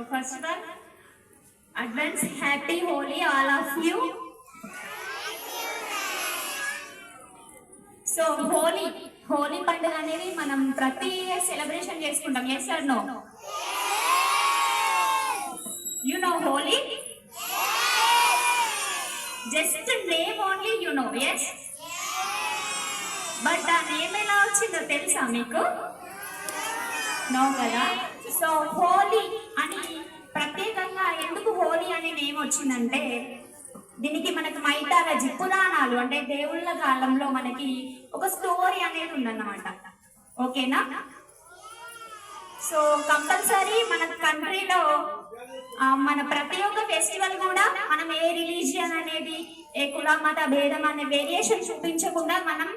first one, advance happy Holi all of you. So Holi పండుగ అనేది మనం ప్రతి సెలబ్రేషన్ చేసుకుంటాం. Yes or no? You know Holi? Just name only you know. Yes, but ఆ name ఎలా వచ్చిందో తెలుసా మీకు? నో కదా. సో హోలీ అని ప్రత్యేకంగా ఎందుకు హోలీ అనే నేమ్ వచ్చిందంటే, దీనికి మనకు మైథాలజీ, పురాణాలు అంటే దేవుళ్ళ కాలంలో మనకి ఒక స్టోరీ అనేది ఉందన్నమాట. ఓకేనా? సో కంపల్సరీ మన కంట్రీలో మన ప్రతి ఒక్క ఫెస్టివల్ కూడా మనం ఏ రిలీజియన్ అనేది, ఏ కుల మత భేదం అనే వేరియేషన్ చూపించకుండా మనం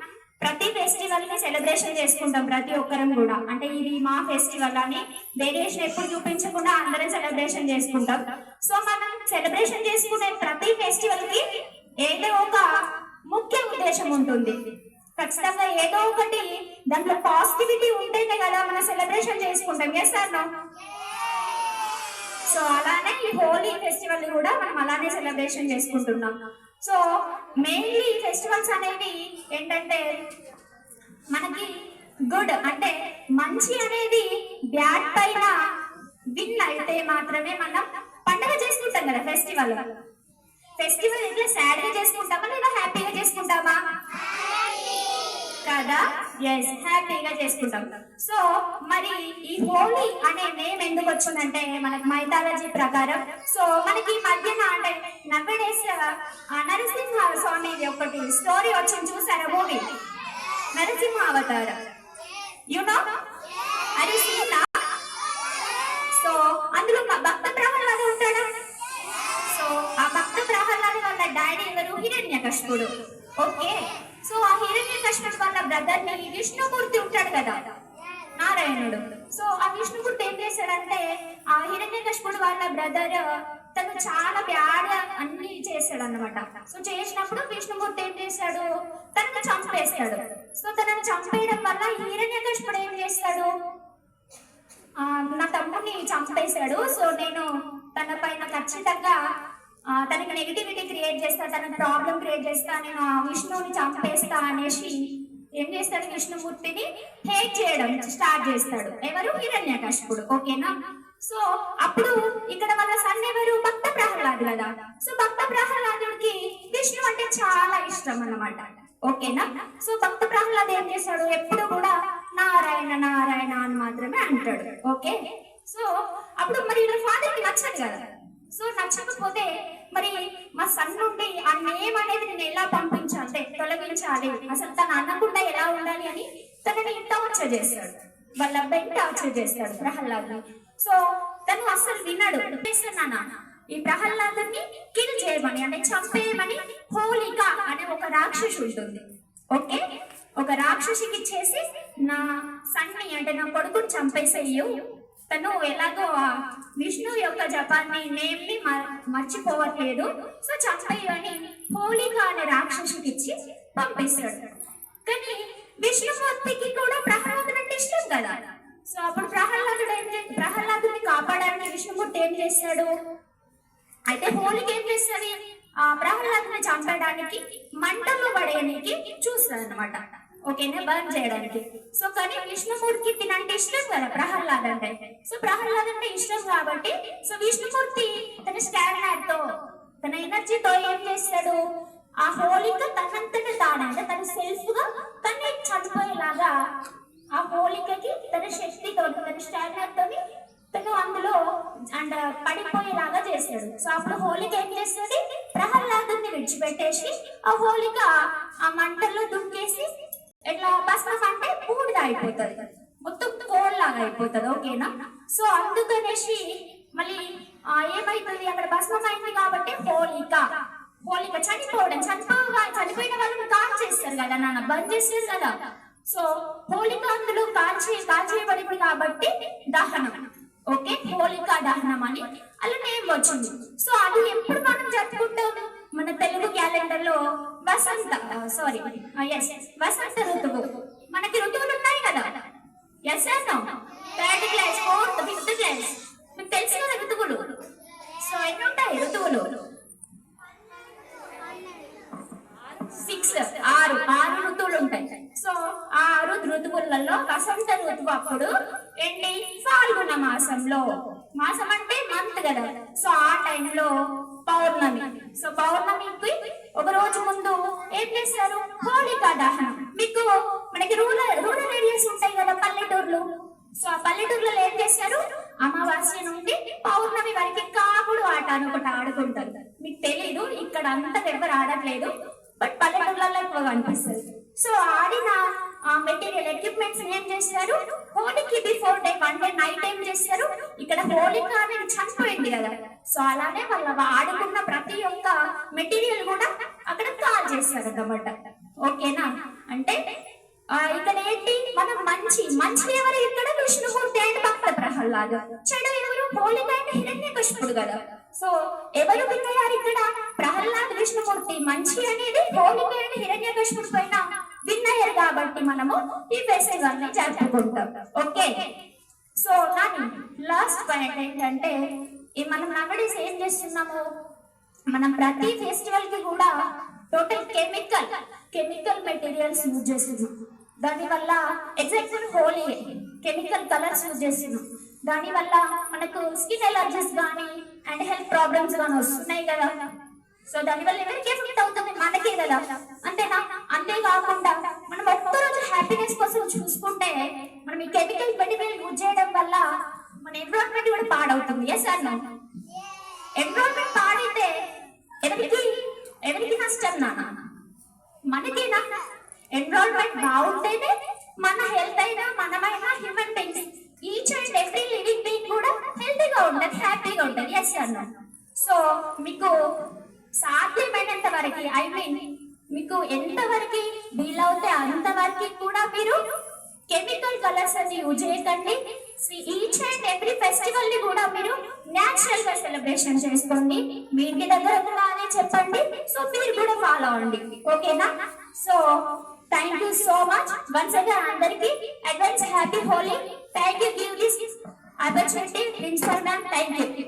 ప్రతి ఫెస్టివల్ ని సెలబ్రేషన్ చేసుకుంటాం. ప్రతి ఒక్కరం కూడా అంటే ఇది మా ఫెస్టివల్ అని వేరియేషన్ ఎప్పుడు చూపించకుండా అందరం సెలబ్రేషన్ చేసుకుంటాం. సో మనం సెలబ్రేషన్ చేసుకునే ప్రతి ఫెస్టివల్ కి ఏదో ఒక ముఖ్య ఉద్దేశం ఉంటుంది. ఖచ్చితంగా ఏదో ఒకటి దాంట్లో పాజిటివిటీ ఉంటేనే కదా మనం సెలబ్రేషన్ చేసుకుంటాం. Yes or no? సో అలానే ఈ హోలీ ఫెస్టివల్ కూడా మనం అలానే సెలబ్రేషన్ చేసుకుంటున్నాం. సో మెయిన్లీ ఈ ఫెస్టివల్స్ అనేవి ఏంటంటే మనకి గుడ్ అంటే మంచి అనేది బ్యాడ్ పైన విన్ అయితే మాత్రమే మనం పండుగ చేసుకుంటాం కదా. ఫెస్టివల్ ఇట్లా సాడ్ గా చేసుకుంటామా లేదా హ్యాపీగా చేసుకుంటామా? కదా. ఎస్, హ్యాపీగా చేసుకుంటాం. సో మరి ఈ హోలీ అనే నేమ్ ఎందుకు వచ్చిందంటే మనకి మైథాలజీ ప్రకారం, సో మనకి ఈ మధ్యన అంటే నవ్వేడేస్ నరసింహ స్వామిది ఒకటి స్టోరీ వచ్చింది, చూసారా మూవీ నరసింహ అవతారం? యునో హరిసింహ. సో అందులో భక్త ప్రహ్లాద ఉంటాడా? సో ఆ భక్త ప్రహ్లాద వాళ్ళ డాడీ ఎవరు? హిరణ్యకశిపుడు. ఓకే. సో ఆ హిరణ్యకశిపుడు వాళ్ళ బ్రదర్ ని విష్ణుమూర్తి ఉంటాడు కదా, నారాయణుడు. సో ఆ విష్ణుమూర్తి ఏం చేశాడంటే ఆ హిరణ్యకశిపుడు వాళ్ళ బ్రదర్ తను చాలా బ్యాడ్ అన్ని చేశాడు అన్నమాట. సో చేసినప్పుడు విష్ణుమూర్తి ఏం చేశాడు? తనని చంపేస్తాడు. సో తనని చంపేయడం వల్ల హిరణ్యకశిపుడు ఏం చేస్తాడు? నా తమ్ముడిని చంపేశాడు, సో నేను తన పైన ఖచ్చితంగా తనకి నెగిటివిటీ క్రియేట్ చేస్తా, తనకి ప్రాబ్లం క్రియేట్ చేస్తా, నేను ఆ విష్ణువుని చంపేస్తా అనేసి ఏం చేస్తాడు? విష్ణుమూర్తిని హేట్ చేయడం స్టార్ట్ చేస్తాడు. ఎవరు? హిరణ్యకశిపుడు. ఓకేనా? సో అప్పుడు ఇక్కడ వాళ్ళ సన్ ఎవరు? భక్త ప్రహ్లాదు కదా. సో భక్త ప్రహ్లాదుడికి విష్ణు అంటే చాలా ఇష్టం అన్నమాట. ఓకేనా? సో భక్త ప్రహ్లాద్ ఏం చేస్తాడు? ఎప్పుడు కూడా నారాయణ నారాయణ అని మాత్రమే అంటాడు. ఓకే. సో అప్పుడు మరి వీళ్ళ ఫాదర్ కి నచ్చదు కదా. సో నచ్చకపోతే మరి మా సన్ నుండి ఆ నేమ్ అనేది నేను ఎలా పంపించాలి, తొలగించాలి, అసలు తను అనకుండా ఎలా ఉండాలి అని తనని టార్చర్ చేస్తాడు. వాళ్ళ అబ్బాయి టార్చర్ చేస్తాడు ప్రహ్లాదుని. సో తను అసలు వినడు. చేస్తున్నానా ఈ ప్రహ్లాదుని కిల్ చేయమని అంటే చంపేయమని హోలిక అనే ఒక రాక్షసి ఉంటుంది. ఓకే. ఒక రాక్షసికి ఇచ్చేసి నా సన్ని అంటే నా కొడుకుని చంపేసేయు, తను ఎలాగో విష్ణు యొక్క జపాన్ని నేమ్ ని మర్చిపోవట్లేదు, సో చంపేయని హోలిక అనే రాక్షసికి ఇచ్చి పంపిస్తాడు. కానీ విష్ణుమూర్తికి కూడా ప్రహ్లాదుడు అంటే ఇష్టం కదా. సో అప్పుడు ప్రహ్లాదుని కాపాడడానికి విష్ణుమూర్తి ఏం చేస్తాడు? అయితే హోలిక ఏం చేస్తుంది? ఆ ప్రహ్లాదుని చంపడానికి మంటల్లో పడేయడానికి చూస్తుంది అనమాట. ఓకేనా? బర్న్ చేయడానికి. సో కానీ విష్ణుమూర్తికి తినంటే ఇష్టం కదా ప్రహ్లాద్ అంటే. సో ప్రహ్లాద్ అంటే ఇష్టం కాబట్టి సో విష్ణుమూర్తి తన స్టామినాతో తో తన ఎనర్జీతో ఏం చేస్తాడు? ఆ హోలిక తనంతట తానంటే తన సెల్ఫ్ గా తన్ని చనిపోయేలాగా ఆ హోలికకి తన శక్తితో తన స్టామినాతో తను అందులో అండ్ పడిపోయేలాగా చేస్తాడు. సో అప్పుడు హోలిక ఏం చేస్తుంది? ప్రహ్లాదుని విడిచిపెట్టేసి ఆ హోలిక ఆ మంటల్లో దుక్కేసి ఎట్లా భస్మం అంటే బూడిద అయిపోతుంది, మొత్తం కోల్లాగా అయిపోతుంది. ఓకేనా? సో అందుకనేసి మళ్ళీ ఏమైతుంది? అక్కడ భస్మం అయింది కాబట్టి హోలిక చనిపోయిన వాళ్ళని కాల్ చేస్తారు కదా నాన్న, బంద్ చేస్తారు కదా. సో హోలిక అందులో కాల్చేయబడింది కాబట్టి దహనం. ఓకే. హోలికా దహనం అని అలా నేమ్ వచ్చింది. సో అది ఎప్పుడు మనం జరుపుకుంటాము? మన తెలుగు క్యాలెండర్ లో వసంత ఋతువు. మనకి ఋతువులు ఉన్నాయి కదా. ఎస్ అన్నో? 3rd class 4th 5th class మీకు తెలుసు కదా ఋతువు మాసంలో, మాసం అంటే మంత్ కదా, సో ఆ టైంలో పౌర్ణమి. సో పౌర్ణమికి ఒక రోజు ముందు ఏం చేస్తారు, హోళికా దహనం. మీకు మనకి రూరల్ ఏరియాస్ ఉంటాయి కదా, పల్లెటూర్లు. సో ఆ పల్లెటూర్లలో ఏం చేస్తారు, అమావాస్య నుండి పౌర్ణమి వరకు కాకుడు ఆట అని ఒకటి ఆడుకుంటారు. మీకు తెలీదు, ఇక్కడ అంతా ఎవరు ఆడట్లేదు, బట్ పల్లెటూర్లలో ఎక్కువగా అనిపిస్తుంది. సో ఆడిన మెటీరియల్ ఎక్విప్మెంట్స్ ఏం చేస్తారు, హోలీకి బిఫోర్ డే 1 డే నైట్ ఏం చేస్తారు, ఇక్కడ హోలిక అనేది చనిపోయింది కదా, సో అలానే వాళ్ళ ఆడుకున్న ప్రతి ఒక్క మెటీరియల్ కూడా అక్కడ కాల్ చేస్తారు అన్నమాట. ఓకేనా, అంటే ఇక్కడ ఏంటి, మనం మంచి ఎవరు ఇక్కడ, విష్ణుమూర్తి అండ్ భక్త ప్రహ్లాద. చెడు ఎవరు, హోలిక అంటే హిరణ్యకశిపుడు కదా. సో ఎవరు విన్నయ్యారు ఇక్కడ, ప్రహ్లాద్ విష్ణుమూర్తి. మంచి అనేది హోలిక అండ్ హిరణ్యకశిపుడు పైన విన్నయ్యారు కాబట్టి మనము ఈ ఫెస్టివల్ ని జరుపుకుంటాం. ఓకే, సో కానీ లాస్ట్ పాయింట్ ఏంటంటే, మనం నవడేస్ ఏం చేస్తున్నాము, మనం ప్రతి ఫెస్టివల్ కి కూడా టోటల్ కెమికల్ మెటీరియల్స్ యూజ్ చేస్తున్నాం. దానివల్ల example Holi, chemical colours use చేస్తున్నాం. దానివల్ల మనకు స్కిన్ ఎలర్జీస్ కానీ అండ్ హెల్త్ ప్రాబ్లమ్స్ కానీ వస్తున్నాయి కదా. సో దానివల్ల ఎవరికి ఎఫెక్ట్ అవుతుంది, మనకే కదా, అంతేనా. అంతేకాకుండా మనం ఒక్కరోజు హ్యాపీనెస్ కోసం చూసుకుంటే, మనం ఈ కెమికల్ మెటీరియల్ యూజ్ చేయడం వల్ల మన ఎన్విరాన్మెంట్ కూడా పాడవుతుంది. ఎస్ సార్, ఎన్విరాన్మెంట్ పాడైతే ఎవరికి నష్టం నాన్న, మనకేనా. ఎన్విరాన్మెంట్ బాగుంటేనే మన హెల్త్ అయినా, మనమైనా, human beings, each and every living being కూడా హెల్తీగా ఉంటుంది, హ్యాపీగా ఉంటుంది. ఎస్ అన్న. సో మీకు సాధ్యమైనంత వరకు, ఐ మీన్ మీకు ఎంతవరకు వీలవుతే అంతవరకు కూడా మీరు కెమికల్ కలర్స్ అని యూజ్ చేయకండి. ఈచ్ అండ్ ఎవ్రీ ఫెస్టివల్ ని కూడా మీరు న్యాచురల్ గా సెలబ్రేషన్ చేసుకోండి. మీ ఇంటి దగ్గర కూడా అదే చెప్పండి, సో మీరు కూడా ఫాలో అవ్వండి. ఓకేనా. So thank you so much once again అందరికి advance happy Holi. Thank you give this opportunity principal ma'am. Thank you.